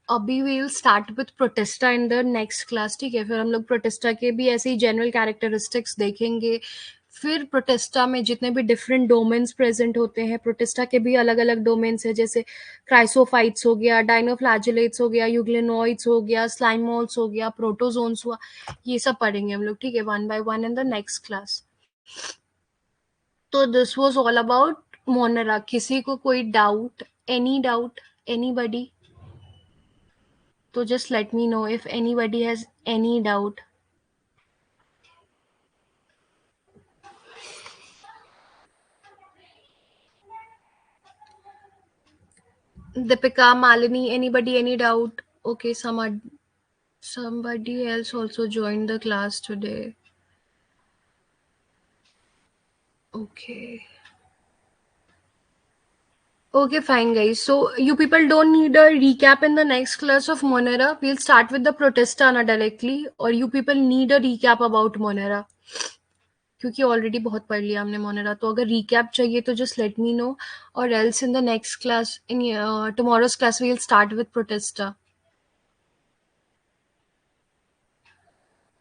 [SPEAKER 1] अभी we will start with protista in the next class, ठीक है। फिर हम लोग प्रोटिस्टा के भी ऐसे ही जनरल कैरेक्टरिस्टिक्स देखेंगे। फिर प्रोटिस्टा में जितने भी डिफरेंट डोमेन्स प्रेजेंट होते हैं, प्रोटिस्टा के भी अलग अलग डोमेन्स है, जैसे क्राइसोफाइट्स हो गया, डाइनोफ्लैजेलेट्स हो गया, यूग्लिनोइड्स हो गया, स्लाइमोल्स हो गया, प्रोटोजोन्स हुआ, ये सब पढ़ेंगे हम लोग, ठीक है, one by one in the next class. तो this was all about monera. किसी को कोई डाउट, एनी डाउट, एनीबडी? तो just let me know if anybody has any doubt. Deepika, Malini, anybody, any doubt? Okay, somebody else also joined the class today. Okay. Okay, fine, guys. So you people don't need a recap in the next class of Monera. We'll start with the Protestana directly, or you people need a recap about Monera. क्योंकि already बहुत पढ़ लिया हमने Monera, तो अगर recap चाहिए तो just let me know, और else in the next class, in tomorrow's class we will start with Protista.